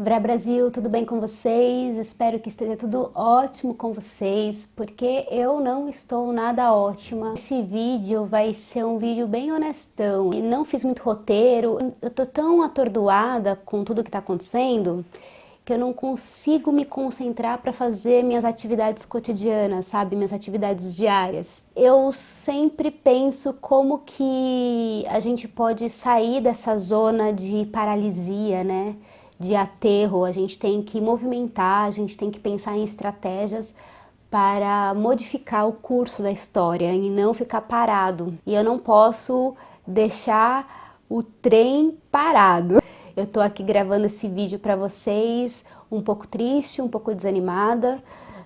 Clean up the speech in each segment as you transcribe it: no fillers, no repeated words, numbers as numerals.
Vrá Brasil, tudo bem com vocês? Espero que esteja tudo ótimo com vocês, porque eu não estou nada ótima. Esse vídeo vai ser um vídeo bem honestão e não fiz muito roteiro. Eu tô tão atordoada com tudo que tá acontecendo que eu não consigo me concentrar para fazer minhas atividades cotidianas, sabe? Minhas atividades diárias. Eu sempre penso como que a gente pode sair dessa zona de paralisia, né? De aterro. A gente tem que movimentar, a gente tem que pensar em estratégias para modificar o curso da história e não ficar parado. E eu não posso deixar o trem parado. Eu tô aqui gravando esse vídeo para vocês, um pouco triste, um pouco desanimada,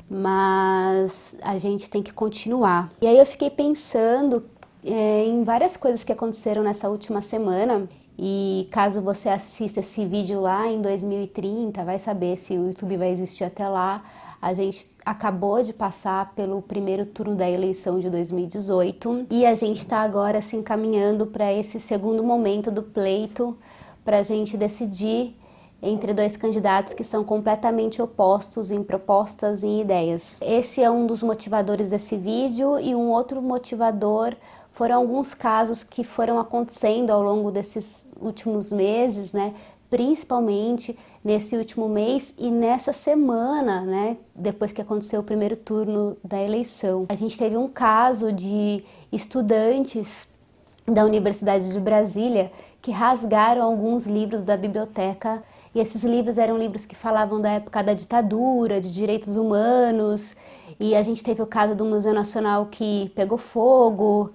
mas a gente tem que continuar. E aí eu fiquei pensando em várias coisas que aconteceram nessa última semana. E caso você assista esse vídeo lá em 2030, vai saber se o YouTube vai existir até lá. A gente acabou de passar pelo primeiro turno da eleição de 2018 e a gente está agora se encaminhando para esse segundo momento do pleito, para a gente decidir entre dois candidatos que são completamente opostos em propostas e ideias. Esse é um dos motivadores desse vídeo, e um outro motivador foram alguns casos que foram acontecendo ao longo desses últimos meses, né? Principalmente nesse último mês e nessa semana, né? Depois que aconteceu o primeiro turno da eleição. A gente teve um caso de estudantes da Universidade de Brasília que rasgaram alguns livros da biblioteca, e esses livros eram livros que falavam da época da ditadura, de direitos humanos, e a gente teve o caso do Museu Nacional que pegou fogo,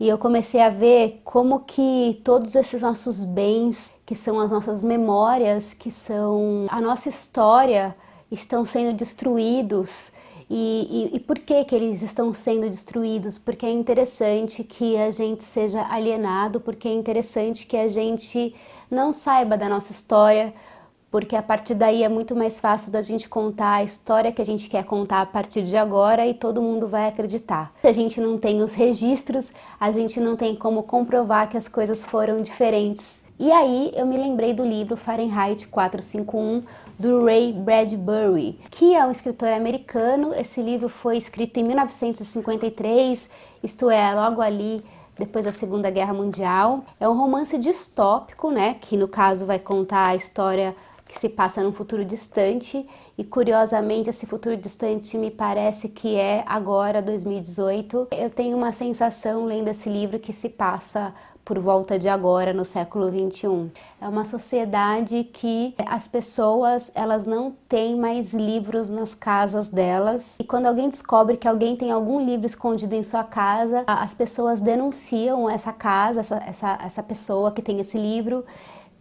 e eu comecei a ver como que todos esses nossos bens, que são as nossas memórias, que são a nossa história, estão sendo destruídos. E por que que eles estão sendo destruídos? Porque é interessante que a gente seja alienado, porque é interessante que a gente não saiba da nossa história, porque a partir daí é muito mais fácil da gente contar a história que a gente quer contar a partir de agora e todo mundo vai acreditar. Se a gente não tem os registros, a gente não tem como comprovar que as coisas foram diferentes. E aí eu me lembrei do livro Fahrenheit 451, do Ray Bradbury, que é um escritor americano. Esse livro foi escrito em 1953, isto é, logo ali depois da Segunda Guerra Mundial. É um romance distópico, né, que no caso vai contar a história que se passa num futuro distante, e curiosamente esse futuro distante me parece que é agora, 2018. Eu tenho uma sensação lendo esse livro que se passa por volta de agora, no século 21. É uma sociedade que as pessoas, elas não têm mais livros nas casas delas, e quando alguém descobre que alguém tem algum livro escondido em sua casa, as pessoas denunciam essa casa, essa pessoa que tem esse livro,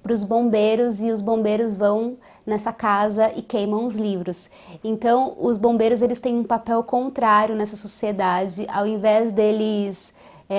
para os bombeiros, e os bombeiros vão nessa casa e queimam os livros. Então, os bombeiros, eles têm um papel contrário nessa sociedade. Ao invés deles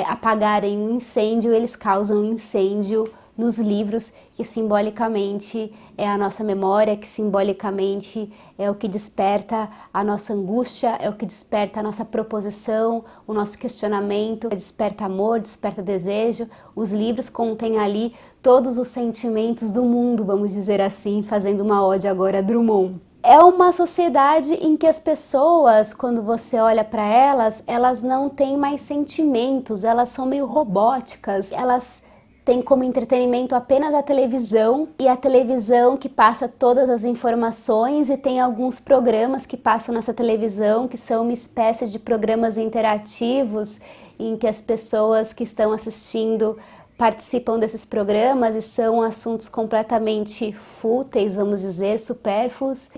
apagarem um incêndio, eles causam um incêndio nos livros, que simbolicamente é a nossa memória, que simbolicamente é o que desperta a nossa angústia, é o que desperta a nossa proposição, o nosso questionamento, desperta amor, desperta desejo. Os livros contêm ali todos os sentimentos do mundo, vamos dizer assim, fazendo uma ode agora a Drummond. É uma sociedade em que as pessoas, quando você olha para elas, elas não têm mais sentimentos, elas são meio robóticas, elas têm como entretenimento apenas a televisão, e a televisão que passa todas as informações, e tem alguns programas que passam nessa televisão que são uma espécie de programas interativos em que as pessoas que estão assistindo participam desses programas, e são assuntos completamente fúteis, vamos dizer, supérfluos,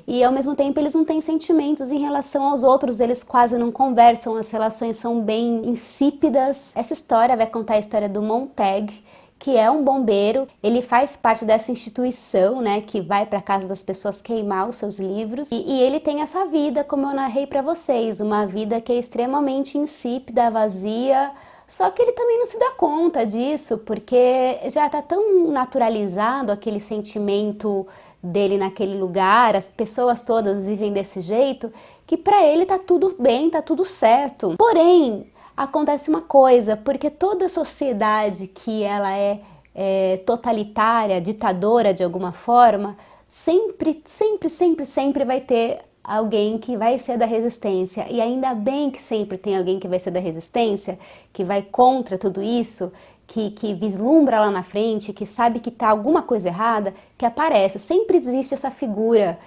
e ao mesmo tempo eles não têm sentimentos em relação aos outros, eles quase não conversam, as relações são bem insípidas. Essa história vai contar a história do Montag, que é um bombeiro. Ele faz parte dessa instituição, né, que vai para casa das pessoas queimar os seus livros, e ele tem essa vida, como eu narrei para vocês, uma vida que é extremamente insípida, vazia. Só que ele também não se dá conta disso, porque já está tão naturalizado aquele sentimento dele naquele lugar, as pessoas todas vivem desse jeito, que para ele tá tudo bem, tá tudo certo. Porém, acontece uma coisa, porque toda sociedade que ela é totalitária, ditadora de alguma forma, sempre, sempre, sempre, sempre vai ter alguém que vai ser da resistência. E ainda bem que sempre tem alguém que vai ser da resistência, que vai contra tudo isso, que vislumbra lá na frente, que sabe que tá alguma coisa errada, que aparece. Sempre existe essa figura,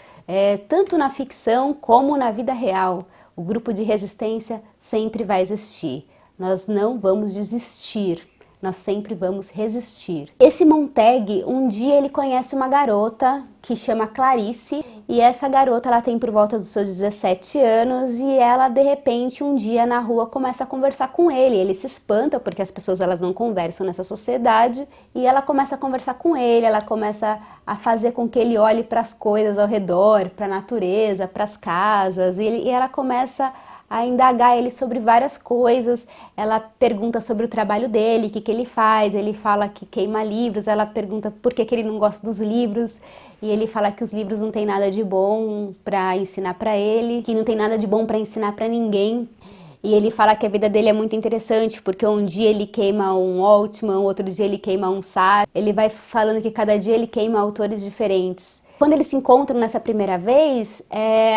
tanto na ficção como na vida real. O grupo de resistência sempre vai existir. Nós não vamos desistir. Nós sempre vamos resistir. Esse Montag, um dia ele conhece uma garota que chama Clarice, e essa garota ela tem por volta dos seus 17 anos e ela de repente um dia na rua começa a conversar com ele. Ele se espanta porque as pessoas elas não conversam nessa sociedade, e ela começa a conversar com ele, ela começa a fazer com que ele olhe para as coisas ao redor, para a natureza, para as casas, e ela começa a indagar ele sobre várias coisas. Ela pergunta sobre o trabalho dele, o que ele faz, ele fala que queima livros, ela pergunta por que ele não gosta dos livros, e ele fala que os livros não tem nada de bom para ensinar para ele, que não tem nada de bom para ensinar para ninguém. E ele fala que a vida dele é muito interessante, porque um dia ele queima um Altman, outro dia ele queima um Sartre. Ele vai falando que cada dia ele queima autores diferentes. Quando eles se encontram nessa primeira vez,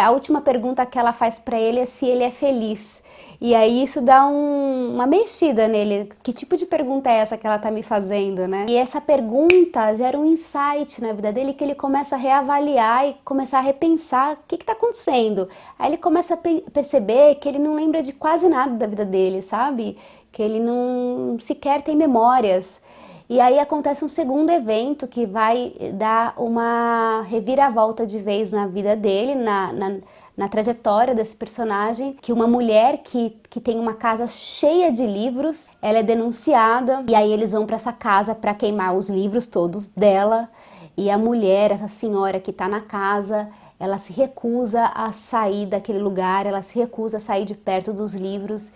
a última pergunta que ela faz para ele é se ele é feliz. E aí isso dá uma mexida nele. Que tipo de pergunta é essa que ela tá me fazendo, né? E essa pergunta gera um insight na vida dele, que ele começa a reavaliar e começar a repensar o que tá acontecendo. Aí ele começa a perceber que ele não lembra de quase nada da vida dele, sabe? Que ele não sequer tem memórias. E aí acontece um segundo evento que vai dar uma reviravolta de vez na vida dele, na trajetória desse personagem, que uma mulher que tem uma casa cheia de livros, ela é denunciada, e aí eles vão para essa casa para queimar os livros todos dela, e a mulher, essa senhora que está na casa, ela se recusa a sair daquele lugar, ela se recusa a sair de perto dos livros.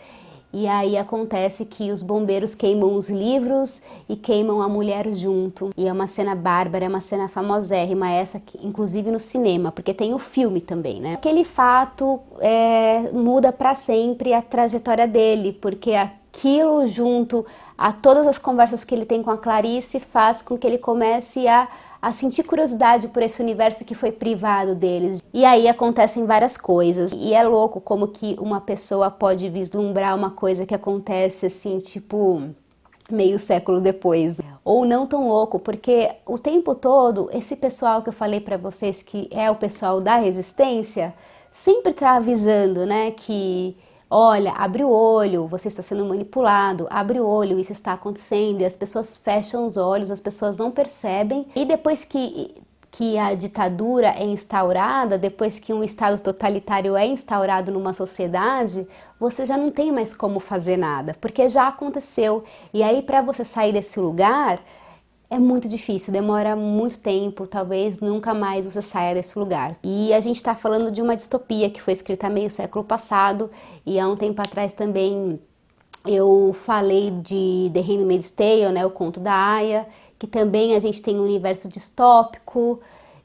E aí acontece que os bombeiros queimam os livros e queimam a mulher junto. E é uma cena bárbara, é uma cena famosérrima, essa que, inclusive no cinema, porque tem o filme também, né? Aquele fato muda para sempre a trajetória dele, porque aquilo junto a todas as conversas que ele tem com a Clarice faz com que ele comece a sentir curiosidade por esse universo que foi privado deles. E aí acontecem várias coisas. E é louco como que uma pessoa pode vislumbrar uma coisa que acontece assim, tipo, meio século depois. Ou não tão louco, porque o tempo todo, esse pessoal que eu falei pra vocês, que é o pessoal da resistência, sempre tá avisando, né, que olha, abre o olho, você está sendo manipulado, abre o olho, isso está acontecendo, e as pessoas fecham os olhos, as pessoas não percebem, e depois que a ditadura é instaurada, depois que um estado totalitário é instaurado numa sociedade, você já não tem mais como fazer nada, porque já aconteceu, e aí para você sair desse lugar, é muito difícil, demora muito tempo, talvez nunca mais você saia desse lugar. E a gente está falando de uma distopia que foi escrita meio século passado, e há um tempo atrás também eu falei de The Handmaid's Tale, né, o conto da Aya, que também a gente tem um universo distópico,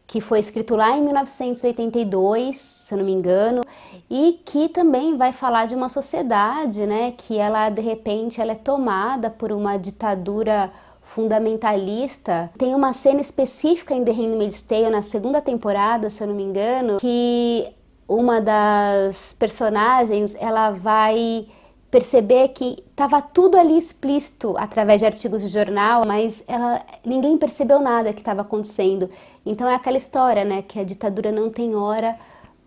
que foi escrito lá em 1982, se eu não me engano, e que também vai falar de uma sociedade, né, que ela de repente ela é tomada por uma ditadura fundamentalista. Tem uma cena específica em The Handmaid's Tale, na segunda temporada, se eu não me engano, que uma das personagens, ela vai perceber que estava tudo ali explícito através de artigos de jornal, mas ninguém percebeu nada que estava acontecendo. Então é aquela história, né, que a ditadura não tem hora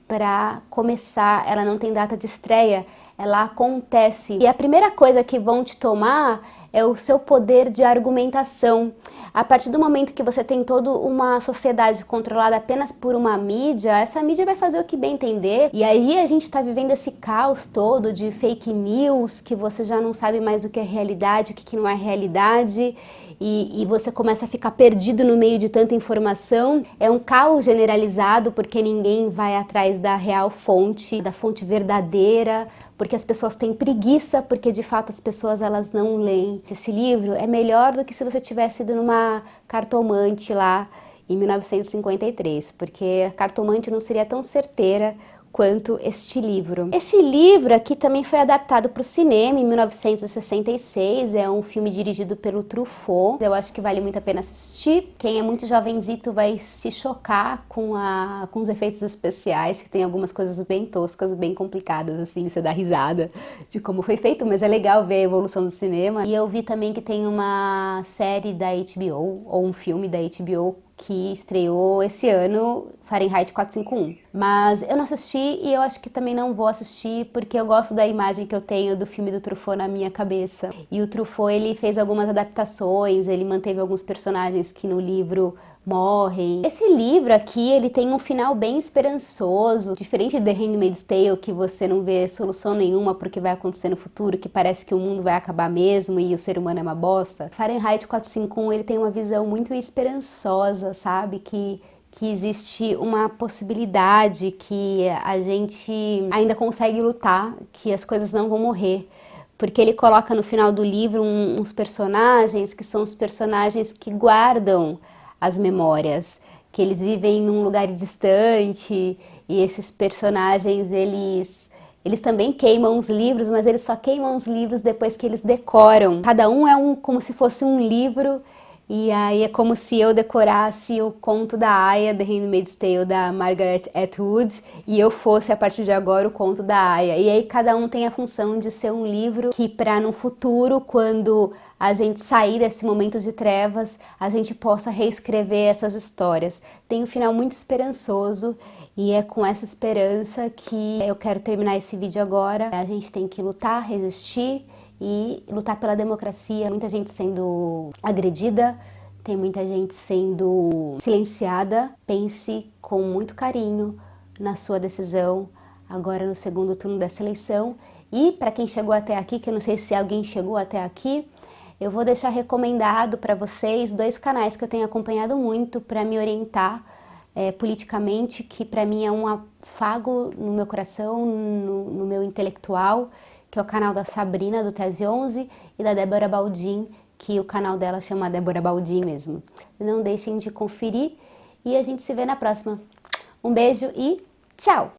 para começar, ela não tem data de estreia, ela acontece. E a primeira coisa que vão te tomar é o seu poder de argumentação. A partir do momento que você tem toda uma sociedade controlada apenas por uma mídia, essa mídia vai fazer o que bem entender. E aí a gente está vivendo esse caos todo de fake news, que você já não sabe mais o que é realidade, o que não é realidade. E você começa a ficar perdido no meio de tanta informação. É um caos generalizado, porque ninguém vai atrás da real fonte, da fonte verdadeira, porque as pessoas têm preguiça, porque de fato as pessoas elas não leem. Esse livro é melhor do que se você tivesse ido numa cartomante lá em 1953, porque a cartomante não seria tão certeira quanto este livro. Esse livro aqui também foi adaptado para o cinema em 1966, é um filme dirigido pelo Truffaut. Eu acho que vale muito a pena assistir. Quem é muito jovenzito vai se chocar com os efeitos especiais, que tem algumas coisas bem toscas, bem complicadas, assim, você dá risada de como foi feito, mas é legal ver a evolução do cinema. E eu vi também que tem uma série da HBO, ou um filme da HBO, que estreou esse ano, Fahrenheit 451. Mas eu não assisti e eu acho que também não vou assistir porque eu gosto da imagem que eu tenho do filme do Truffaut na minha cabeça. E o Truffaut, ele fez algumas adaptações, ele manteve alguns personagens que no livro morrem. Esse livro aqui, ele tem um final bem esperançoso, diferente de The Handmaid's Tale, que você não vê solução nenhuma porque vai acontecer no futuro, que parece que o mundo vai acabar mesmo e o ser humano é uma bosta. Fahrenheit 451, ele tem uma visão muito esperançosa, sabe? Que existe uma possibilidade, que a gente ainda consegue lutar, que as coisas não vão morrer. Porque ele coloca no final do livro uns personagens que são os personagens que guardam as memórias, que eles vivem num lugar distante e esses personagens, eles também queimam os livros, mas eles só queimam os livros depois que eles decoram. Cada um é como se fosse um livro. E aí é como se eu decorasse o conto da Aya, The Handmaid's Tale, da Margaret Atwood, e eu fosse, a partir de agora, o conto da Aya. E aí cada um tem a função de ser um livro que, para no futuro, quando a gente sair desse momento de trevas, a gente possa reescrever essas histórias. Tem um final muito esperançoso, e é com essa esperança que eu quero terminar esse vídeo agora. A gente tem que lutar, resistir, e lutar pela democracia. Muita gente sendo agredida, tem muita gente sendo silenciada. Pense com muito carinho na sua decisão agora no segundo turno dessa eleição. E para quem chegou até aqui, que eu não sei se alguém chegou até aqui, eu vou deixar recomendado para vocês 2 canais que eu tenho acompanhado muito para me orientar politicamente, que para mim é um afago no meu coração, no meu intelectual, que é o canal da Sabrina, do Tese 11, e da Débora Baldin, que o canal dela chama Débora Baldin mesmo. Não deixem de conferir e a gente se vê na próxima. Um beijo e tchau!